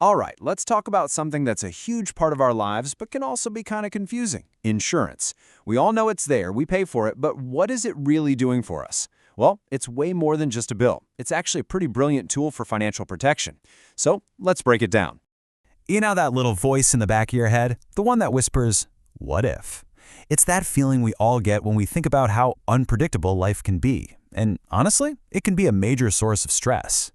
All right, let's talk about something that's a huge part of our lives but can also be kind of confusing. Insurance. We all know it's there, we pay for it, but what is it really doing for us? Well, it's way more than just a bill. It's actually a pretty brilliant tool for financial protection. So let's break it down. You know that little voice in the back of your head? The one that whispers, "What if?" It's that feeling we all get when we think about how unpredictable life can be. And honestly, it can be a major source of stress.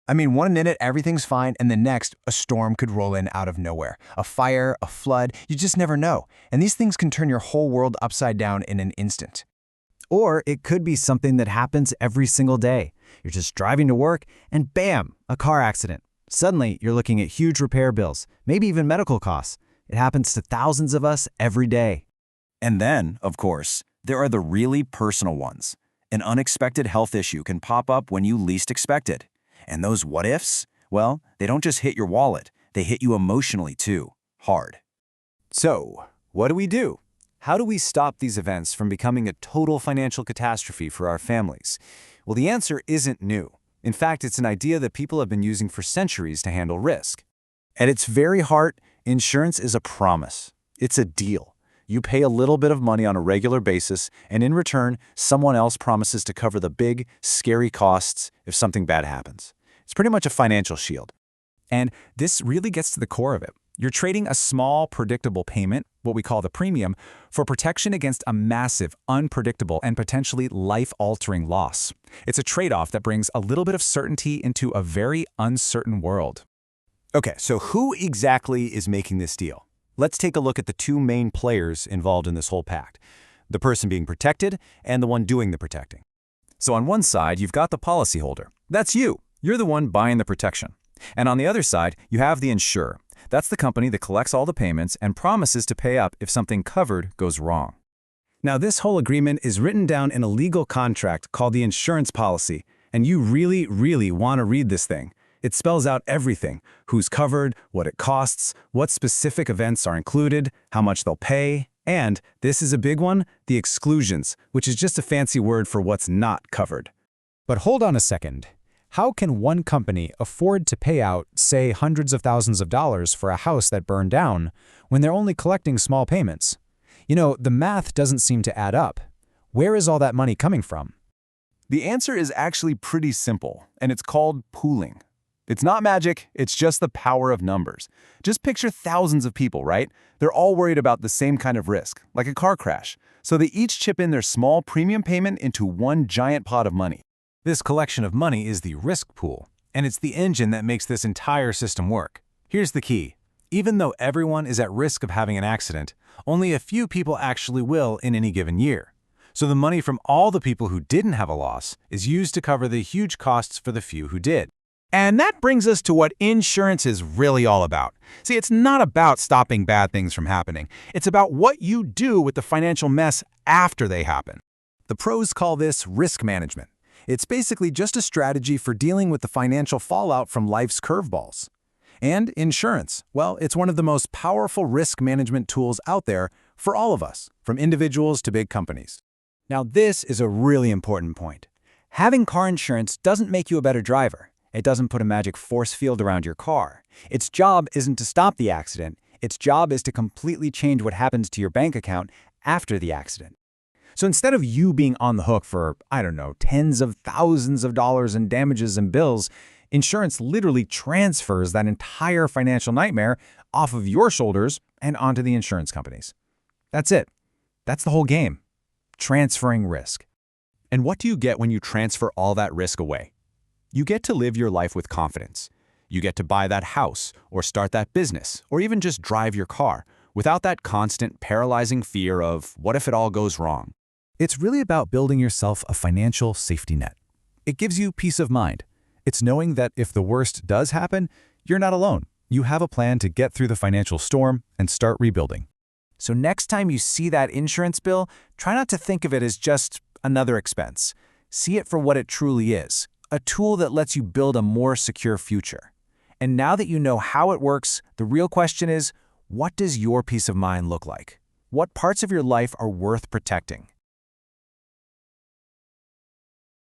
I mean, one minute everything's fine, and the next, a storm could roll in out of nowhere. A fire, a flood, you just never know. And these things can turn your whole world upside down in an instant. Or it could be something that happens every single day. You're just driving to work, and bam, a car accident. Suddenly, you're looking at huge repair bills, maybe even medical costs. It happens to thousands of us every day. And then, of course, there are the really personal ones. An unexpected health issue can pop up when you least expect it. And those what-ifs, well, they don't just hit your wallet, they hit you emotionally too, hard. So, what do? How do we stop these events from becoming a total financial catastrophe for our families? Well, the answer isn't new. In fact, it's an idea that people have been using for centuries to handle risk. At its very heart, insurance is a promise. It's a deal. You pay a little bit of money on a regular basis, and in return, someone else promises to cover the big, scary costs if something bad happens. It's pretty much a financial shield. And this really gets to the core of it. You're trading a small, predictable payment, what we call the premium, for protection against a massive, unpredictable, and potentially life-altering loss. It's a trade-off that brings a little bit of certainty into a very uncertain world. Okay, so who exactly is making this deal? Let's take a look at the two main players involved in this whole pact. The person being protected and the one doing the protecting. So on one side, you've got the policyholder. That's you. You're the one buying the protection. And on the other side, you have the insurer. That's the company that collects all the payments and promises to pay up if something covered goes wrong. Now, this whole agreement is written down in a legal contract called the insurance policy, and you really, really want to read this thing. It spells out everything: who's covered, what it costs, what specific events are included, how much they'll pay, and, this is a big one, the exclusions, which is just a fancy word for what's not covered. But hold on a second. How can one company afford to pay out, say, hundreds of thousands of dollars for a house that burned down when they're only collecting small payments? You know, the math doesn't seem to add up. Where is all that money coming from? The answer is actually pretty simple, and it's called pooling. It's not magic, it's just the power of numbers. Just picture thousands of people, right? They're all worried about the same kind of risk, like a car crash. So they each chip in their small premium payment into one giant pot of money. This collection of money is the risk pool, and it's the engine that makes this entire system work. Here's the key. Even though everyone is at risk of having an accident, only a few people actually will in any given year. So the money from all the people who didn't have a loss is used to cover the huge costs for the few who did. And that brings us to what insurance is really all about. See, it's not about stopping bad things from happening. It's about what you do with the financial mess after they happen. The pros call this risk management. It's basically just a strategy for dealing with the financial fallout from life's curveballs. And insurance, well, it's one of the most powerful risk management tools out there for all of us, from individuals to big companies. Now, this is a really important point. Having car insurance doesn't make you a better driver. It doesn't put a magic force field around your car. Its job isn't to stop the accident. Its job is to completely change what happens to your bank account after the accident. So instead of you being on the hook for, I don't know, tens of thousands of dollars in damages and bills, insurance literally transfers that entire financial nightmare off of your shoulders and onto the insurance companies. That's it. That's the whole game. Transferring risk. And what do you get when you transfer all that risk away? You get to live your life with confidence. You get to buy that house, or start that business, or even just drive your car, without that constant paralyzing fear of what if it all goes wrong. It's really about building yourself a financial safety net. It gives you peace of mind. It's knowing that if the worst does happen, you're not alone. You have a plan to get through the financial storm and start rebuilding. So next time you see that insurance bill, try not to think of it as just another expense. See it for what it truly is, a tool that lets you build a more secure future. And now that you know how it works, the real question is, what does your peace of mind look like? What parts of your life are worth protecting?